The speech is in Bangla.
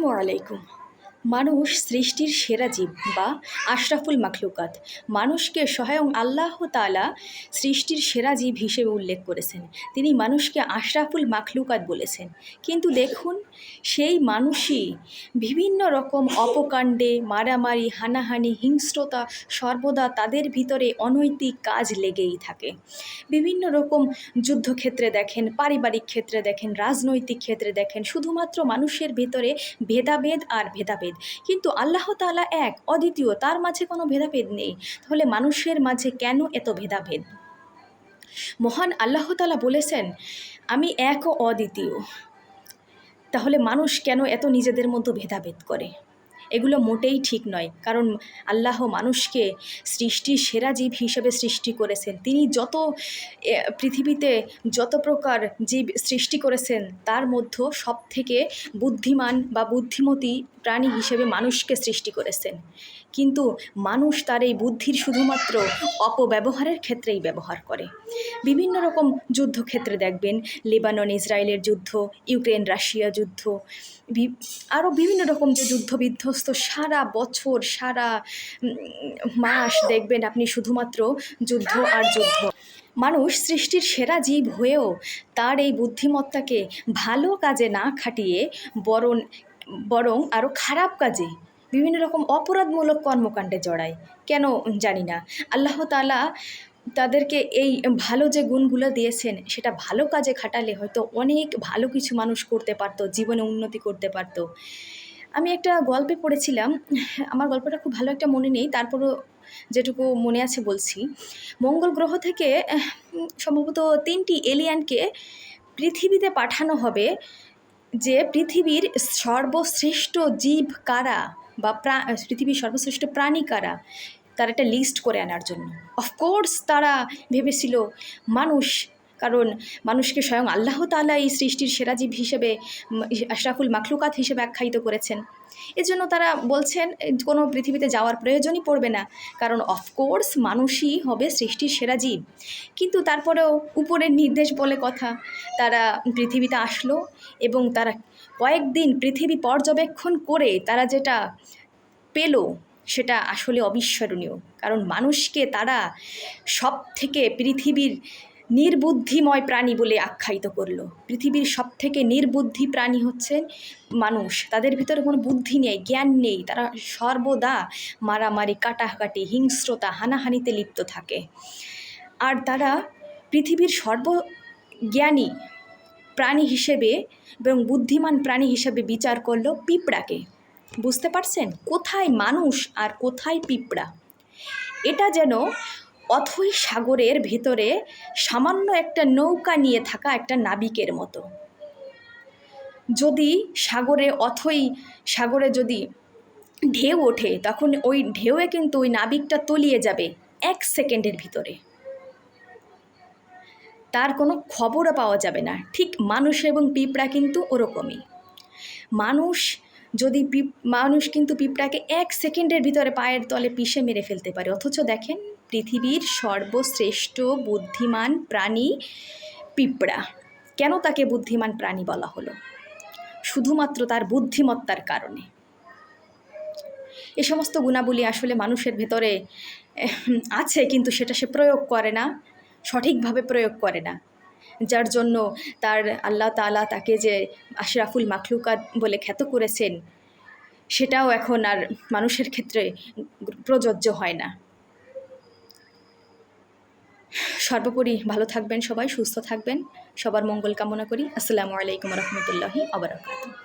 আসসালামু আলাইকুম। মানুষ সৃষ্টির সেরা জীব বা আশরাফুল মাখলুকাত। মানুষকে স্বয়ং আল্লাহ তাআলা সৃষ্টির সেরা জীব হিসেবে উল্লেখ করেছেন। তিনি মানুষকে আশরাফুল মাখলুকাত বলেছেন। কিন্তু দেখুন, সেই মানুষই বিভিন্ন রকম অপকাণ্ডে, মারামারি, হানাহানি, হিংস্রতা, সর্বদা তাদের ভিতরে অনৈতিক কাজ লেগেই থাকে। বিভিন্ন রকম যুদ্ধক্ষেত্রে দেখেন, পারিবারিক ক্ষেত্রে দেখেন, রাজনৈতিক ক্ষেত্রে দেখেন, শুধুমাত্র মানুষের ভেতরে ভেদাভেদ আর ভেদাভেদ। কিন্তু আল্লাহ তাআলা এক, অদ্বিতীয়, তার মাঝে কোনো ভেদাভেদ নেই। তাহলে মানুষের মাঝে কেন এত ভেদাভেদ? মহান আল্লাহ তাআলা বলেছেন, আমি এক ও অদ্বিতীয়। তাহলে মানুষ কেন এত নিজেদের মধ্যে ভেদাভেদ করে? এগুলো মোটেই ঠিক নয়। কারণ আল্লাহ মানুষকে সৃষ্টির সেরা জীব হিসেবে সৃষ্টি করেছেন। তিনি পৃথিবীতে যত প্রকার জীব সৃষ্টি করেছেন, তার মধ্যে সবথেকে বুদ্ধিমান বা বুদ্ধিমতী প্রাণী হিসেবে মানুষকে সৃষ্টি করেছেন। কিন্তু মানুষ তার এই বুদ্ধির শুধুমাত্র অপব্যবহারের ক্ষেত্রেই ব্যবহার করে। বিভিন্ন রকম যুদ্ধক্ষেত্রে দেখবেন, লেবানন ইসরায়েলের যুদ্ধ, ইউক্রেন রাশিয়া যুদ্ধ, আরও বিভিন্ন রকম যে যুদ্ধ বিধ্বস্ত, সারা বছর সারা মাস দেখবেন আপনি শুধুমাত্র যুদ্ধ আর যুদ্ধ। মানুষ সৃষ্টির সেরা জীব হয়েও তার এই বুদ্ধিমত্তাকে ভালো কাজে না খাটিয়ে বরং আরও খারাপ কাজে, বিভিন্ন রকম অপরাধমূলক কর্মকাণ্ডে জড়ায়। কেন জানি না। আল্লাহ তাআলা তাদেরকে এই ভালো যে গুণগুলো দিয়েছেন, সেটা ভালো কাজে খাটালে হয়তো অনেক ভালো কিছু মানুষ করতে পারতো, জীবনে উন্নতি করতে পারতো। আমি একটা গল্পে পড়েছিলাম, আমার গল্পটা খুব ভালো একটা মনে নেই, তারপরও যেটুকু মনে আছে বলছি। মঙ্গল গ্রহ থেকে সম্ভবত 3টি এলিয়ানকে পৃথিবীতে পাঠানো হবে, যে পৃথিবীর সর্বশ্রেষ্ঠ জীব কারা বা পৃথিবীর সর্বশ্রেষ্ঠ প্রাণী কারা, তার একটা লিস্ট করে আনার জন্য। অফকোর্স তারা ভেবেছিল মানুষ, কারণ মানুষকে স্বয়ং আল্লাহ তাআলা এই সৃষ্টির সেরা জীব হিসেবে, আশরাফুল মাখলুকাত হিসেবে আখ্যায়িত করেছেন। এজন্য তারা বলছেন কোনো পৃথিবীতে যাওয়ার প্রয়োজনই পড়বে না, কারণ অফকোর্স মানুষই হবে সৃষ্টির সেরা জীব। কিন্তু তারপরেও উপরের নির্দেশ বলে কথা, তারা পৃথিবীতে আসলো এবং তারা কয়েকদিন পৃথিবী পর্যবেক্ষণ করে তারা যেটা পেল, সেটা আসলে অবিস্মরণীয়। কারণ মানুষকে তারা সব থেকে পৃথিবীর নির্বুদ্ধিময় প্রাণী বলে আখ্যায়িত করলো। পৃথিবীর সব থেকে নির্বুদ্ধি প্রাণী হচ্ছে মানুষ। তাদের ভিতরে কোনো বুদ্ধি নেই, জ্ঞান নেই, তারা সর্বদা মারামারি, কাটাকাটি, হিংস্রতা, হানাহানিতে লিপ্ত থাকে। আর তারা পৃথিবীর সর্বজ্ঞানী প্রাণী হিসেবে এবং বুদ্ধিমান প্রাণী হিসেবে বিচার করলো পিঁপড়াকে। বুঝতে পারছেন কোথায় মানুষ আর কোথায় পিঁপড়া? এটা যেন অথই সাগরের ভেতরে সামান্য একটা নৌকা নিয়ে থাকা একটা নাবিকের মতো। যদি সাগরে যদি ঢেউ ওঠে, তখন ওই ঢেউয়ে কিন্তু ওই নাবিকটা তলিয়ে যাবে 1 সেকেন্ডের ভিতরে, তার কোনো খবরও পাওয়া যাবে না। ঠিক মানুষ এবং পিঁপড়া কিন্তু ওরকমই। মানুষ কিন্তু পিঁপড়াকে 1 সেকেন্ডের ভিতরে পায়ের তলে পিষে মেরে ফেলতে পারে। অথচ দেখেন, পৃথিবীর সর্বশ্রেষ্ঠ বুদ্ধিমান প্রাণী পিঁপড়া। কেন তাকে বুদ্ধিমান প্রাণী বলা হলো? শুধুমাত্র তার বুদ্ধিমত্তার কারণে। এ সমস্ত গুণাবলী আসলে মানুষের ভেতরে আছে, কিন্তু সেটা সে প্রয়োগ করে না, সঠিকভাবে প্রয়োগ করে না। যার জন্য আল্লাহ তাআলা তাকে যে আশরাফুল মাখলুকাত বলে খ্যাত করেছেন, সেটাও এখন আর মানুষের ক্ষেত্রে প্রযোজ্য হয় না। সর্বোপরি ভালো থাকবেন সবাই, সুস্থ থাকবেন, সবার মঙ্গল কামনা করি। আসসালামু আলাইকুম ওয়া রাহমাতুল্লাহি ওয়া বারাকাতুহু।